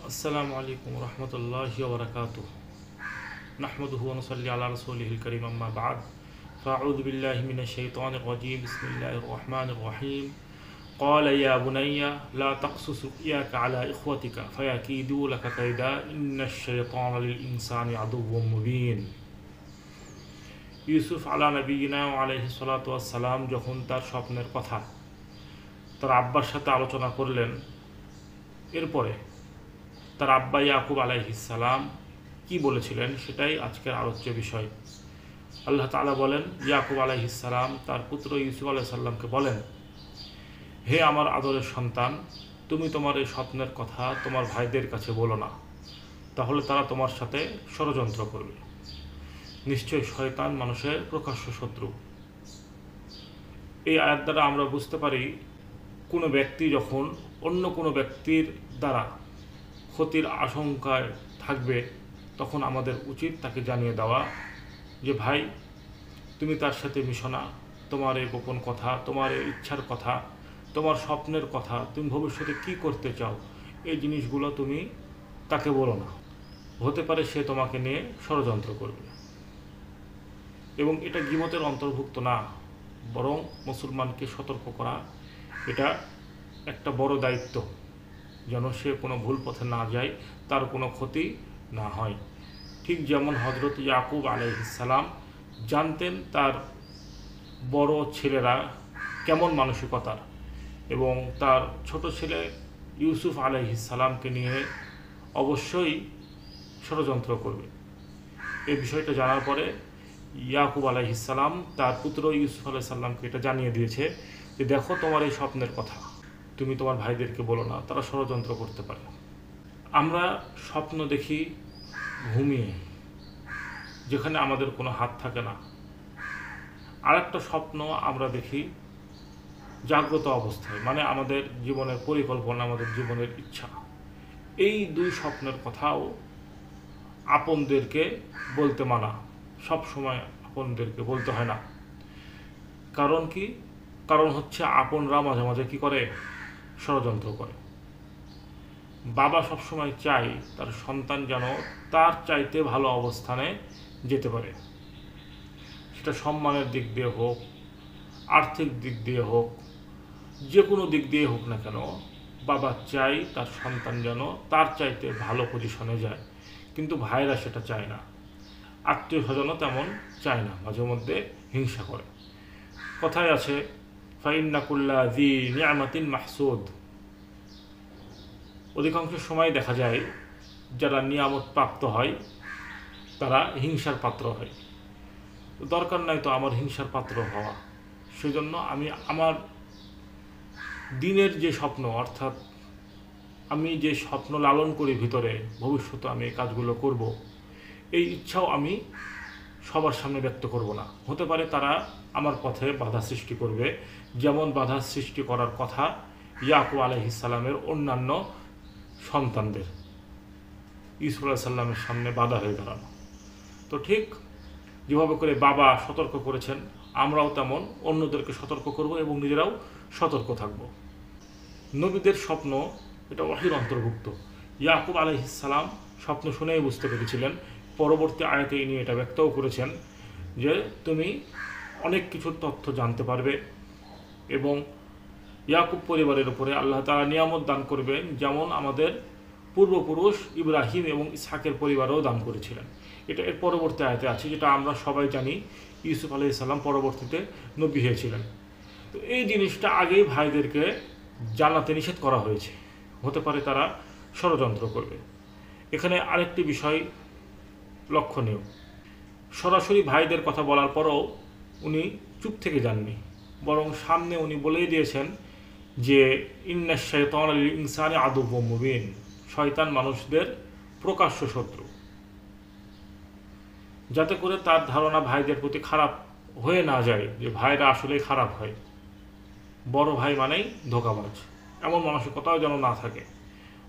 अस्सलामु अलैकुम रहमतुल्लाहि व बरकातुहू नहमदुहु व नुसल्ली अला रसूलिहिल करीम अम्मा बाद फ़अऊज़ु बिल्लाहि मिनश शैतानिर रजीम बिस्मिल्लाहिर रहमानिर रहीम क़ाल या बुनय्या ला तक़्सुस रु'याका अला इख़्वतिका फ़यकीदू लका कैदा इन्नश शैतान लिल इंसानि अदुव्वुम मुबीन। ইউসুফ আলা নবিয়িনা আলাইহিস সালাতু ওয়াস সালাম যখন তার স্বপ্নের কথা তার আব্বার সাথে আলোচনা করলেন, এরপরে তার আব্বা ইয়াকুব আলাইহিস সালাম কি বলেছিলেন সেটাই আজকের আলোচ্য বিষয়। আল্লাহ তাআলা বলেন, ইয়াকুব আলাইহিস সালাম তার পুত্র ইউসুফ আলাইহিস সালামকে বলেন, হে আমার আদরের সন্তান, তুমি তোমার এই স্বপ্নের কথা তোমার ভাইদের কাছে বলো না, তাহলে তারা তোমার সাথে ষড়যন্ত্র করবে। নিশ্চয় শয়তান মানুষের প্রকাশ্য শত্রু। এই আয়াত দ্বারা আমরা বুঝতে পারি, কোনো ব্যক্তি যখন অন্য কোনো ব্যক্তির দ্বারা ক্ষতির আশঙ্কায় থাকবে, তখন আমাদের উচিত তাকে জানিয়ে দেওয়া যে ভাই, তুমি তার সাথে মিশো না। তোমার এই গোপন কথা, তোমার এই ইচ্ছার কথা, তোমার স্বপ্নের কথা, তুমি ভবিষ্যতে কি করতে চাও, এই জিনিসগুলো তুমি তাকে বলো না। হতে পারে সে তোমাকে নিয়ে ষড়যন্ত্র করবে। এবং এটা গীবতের অন্তর্ভুক্ত না, বরং মুসলমানকে সতর্ক করা এটা একটা বড় দায়িত্ব, যেন সে কোনো ভুল পথে না যায়, তার কোনো ক্ষতি না হয়। ঠিক যেমন হযরত ইয়াকুব আলাইহিস সালাম জানতেন তার বড় ছেলেরা কেমন মানসিকতার, এবং তার ছোট ছেলে ইউসুফ আলাইহিস সালামকে নিয়ে অবশ্যই ষড়যন্ত্র করবে। এই বিষয়টা জানার পরে ইয়াকুব আলাইহিস সালাম তার পুত্র ইউসুফ আলাইহিস সালামকে এটা জানিয়ে দিয়েছে যে দেখো, তোমার এই স্বপ্নের কথা তুমি তোমার ভাইদেরকে বলো না, তারা ষড়যন্ত্র করতে পারে। আমরা স্বপ্ন দেখি ঘুমিয়ে, যেখানে আমাদের কোনো হাত থাকে না। আরেকটা স্বপ্ন আমরা দেখি জাগ্রত অবস্থায়, মানে আমাদের জীবনের পরিকল্পনা, আমাদের জীবনের ইচ্ছা। এই দুই স্বপ্নের কথাও আপনদেরকে বলতে মানা। সব সময় আপনদেরকে বলতে হয় না। কারণ কি? কারণ হচ্ছে আপনরা মাঝে মাঝে কি করে? ষড়যন্ত্র করে। বাবা সবসময় চায় তার সন্তান যেন তার চাইতে ভালো অবস্থানে যেতে পারে, সেটা সম্মানের দিক দিয়ে হোক, আর্থিক দিক দিয়ে হোক, যে কোনো দিক দিয়ে হোক না কেন, বাবা চাই তার সন্তান যেন তার চাইতে ভালো পজিশনে যায়। কিন্তু ভাইরা সেটা চায় না, আত্মীয় স্বজনও তেমন চায় না, মাঝে মধ্যে হিংসা করে। কথায় আছে, ফাইন্না কুল্লা যী নি'মাতিন মাহসুদ। অধিকাংশ সময় দেখা যায় যারা নিয়ামত প্রাপ্ত হয় তারা হিংসার পাত্র হয়। দরকার নাই তো আমার হিংসার পাত্র হওয়া। সেজন্য আমি আমার দিনের যে স্বপ্ন, অর্থাৎ আমি যে স্বপ্ন লালন করি ভিতরে, ভবিষ্যতে আমি এই কাজগুলো করব, এই ইচ্ছাও আমি সবার সামনে ব্যক্ত করব না। হতে পারে তারা আমার পথে বাধা সৃষ্টি করবে, যেমন বাধা সৃষ্টি করার কথা ইয়াকুব আলাইহিস সালামের অন্যান্য সন্তানদের, ইউসুফ আলাইহিস সালামের সামনে বাধা হয়ে দাঁড়ানো। তো ঠিক যেভাবে করে বাবা সতর্ক করেছেন, আমরাও তেমন অন্যদেরকে সতর্ক করব এবং নিজেরাও সতর্ক থাকব। নবীদের স্বপ্ন এটা ওহীর অন্তর্ভুক্ত। ইয়াকুব আলাইহিস সালাম স্বপ্ন শুনেই বুঝতে পেরেছিলেন। পরবর্তী আয়াতে নিয়ে এটা ব্যক্তও করেছেন যে তুমি অনেক কিছুর তথ্য জানতে পারবে এবং ইয়াকুব পরিবারের উপরে আল্লাহ তাআলা নিয়ামত দান করবেন, যেমন আমাদের পূর্বপুরুষ ইব্রাহিম এবং ইসহাকের পরিবারেও দান করেছিলেন। এটা এর পরবর্তী আয়াতে আছে, যেটা আমরা সবাই জানি। ইউসুফ আলাইহিস সালাম পরবর্তীতে নবী হয়েছিলেন। তো এই জিনিসটা আগেই ভাইদেরকে জানাতে নিষেধ করা হয়েছে, হতে পারে তারা ষড়যন্ত্র করবে। এখানে আরেকটি বিষয় লক্ষণীয়, সরাসরি ভাইদের কথা বলার পরও উনি চুপ থেকে যাননি, বরং সামনে উনি বলেই দিয়েছেন যে ইন্নাশ শাইতানা লিল ইনসানি আদুব্বুম মুবিন, শয়তান মানুষদের প্রকাশ্য শত্রু, যাতে করে তার ধারণা ভাইদের প্রতি খারাপ হয়ে না যায় যে ভাইরা আসলেই খারাপ হয়, বড় ভাই মানেই ধোঁকাবাজ, এমন মানসিকতাও যেন না থাকে,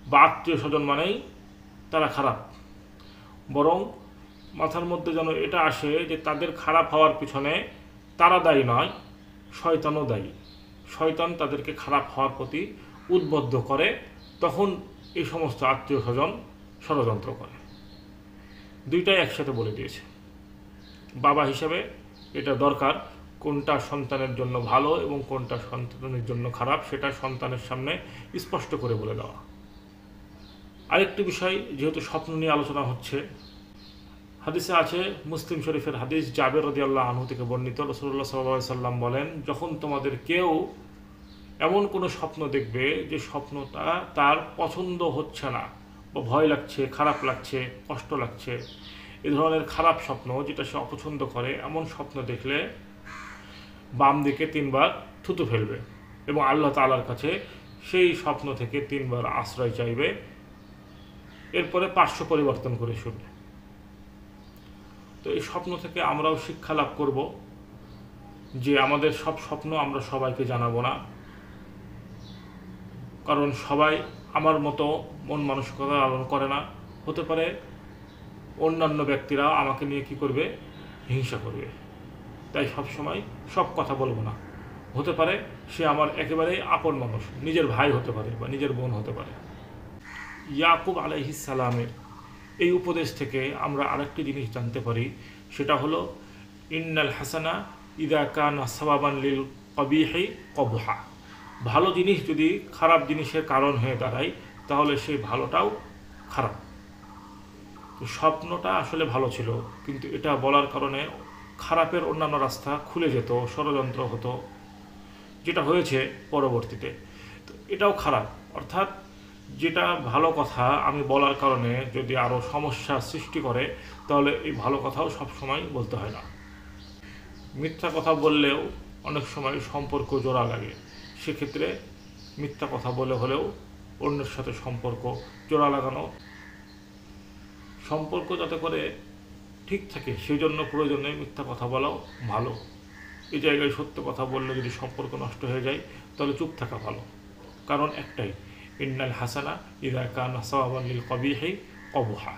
বা আত্মীয় স্বজন মানেই তারা খারাপ। বরং মাথার মধ্যে যেন এটা আসে যে তাদের খারাপ হওয়ার পিছনে তারা দায়ী নয়, শয়তানও দায়ী। শয়তান তাদেরকে খারাপ হওয়ার প্রতি উদ্বুদ্ধ করে, তখন এই সমস্ত আত্মীয় স্বজন ষড়যন্ত্র করে। দুইটাই একসাথে বলে দিয়েছে। বাবা হিসেবে এটা দরকার, কোনটা সন্তানের জন্য ভালো এবং কোনটা সন্তানের জন্য খারাপ সেটা সন্তানের সামনে স্পষ্ট করে বলে দেওয়া। আরেকটি বিষয়, যেহেতু স্বপ্ন নিয়ে আলোচনা হচ্ছে, হাদিসে আছে, মুসলিম শরীফের হাদিস, জাবের রাদিয়াল্লাহু আনহু থেকে বর্ণিত, রাসূলুল্লাহ সাল্লাল্লাহু আলাইহি সাল্লাম বলেন, যখন তোমাদের কেউ এমন কোনো স্বপ্ন দেখবে যে স্বপ্নটা তার পছন্দ হচ্ছে না, বা ভয় লাগছে, খারাপ লাগছে, কষ্ট লাগছে, এ ধরনের খারাপ স্বপ্ন যেটা সে অপছন্দ করে, এমন স্বপ্ন দেখলে বাম দিকে 3 বার থুতু ফেলবে এবং আল্লাহ তাআলার কাছে সেই স্বপ্ন থেকে 3 বার আশ্রয় চাইবে। এরপরে পার্শ্ব পরিবর্তন করে শুনবে। তো এই স্বপ্ন থেকে আমরাও শিক্ষা লাভ করব যে আমাদের সব স্বপ্ন আমরা সবাইকে জানাবো না, কারণ সবাই আমার মতো মন মানসিকতা লালন করে না। হতে পারে অন্যান্য ব্যক্তিরা আমাকে নিয়ে কি করবে, হিংসা করবে। তাই সবসময় সব কথা বলবো না। হতে পারে সে আমার একেবারেই আপন মানুষ, নিজের ভাই হতে পারে বা নিজের বোন হতে পারে। ইয়াকুব আলাইহিস সালামের এই উপদেশ থেকে আমরা আরেকটি জিনিস জানতে পারি, সেটা হলো ইন্নাল হাসানা ইদা কানা সাবাবান লিল কবিহি কবহা। ভালো জিনিস যদি খারাপ জিনিসের কারণ হয়ে দাঁড়ায় তাহলে সেই ভালোটাও খারাপ। তো স্বপ্নটা আসলে ভালো ছিল, কিন্তু এটা বলার কারণে খারাপের অন্যান্য রাস্তা খুলে যেত, ষড়যন্ত্র হতো, যেটা হয়েছে পরবর্তীতে। তো এটাও খারাপ। অর্থাৎ যেটা ভালো কথা আমি বলার কারণে যদি আরও সমস্যা সৃষ্টি করে, তাহলে এই ভালো কথাও সবসময় বলতে হয় না। মিথ্যা কথা বললেও অনেক সময় সম্পর্ক জোড়া লাগে, সেক্ষেত্রে মিথ্যা কথা বলে হলেও অন্যের সাথে সম্পর্ক জোড়া লাগানো, সম্পর্ক যাতে করে ঠিক থাকে সেই জন্য প্রয়োজনে মিথ্যা কথা বলাও ভালো। এই জায়গায় সত্য কথা বললে যদি সম্পর্ক নষ্ট হয়ে যায় তাহলে চুপ থাকা ভালো। কারণ একটাই, ইন্নাল হাসানা ইযা কানা সাওয়াবান লিল কবিহি কবহা।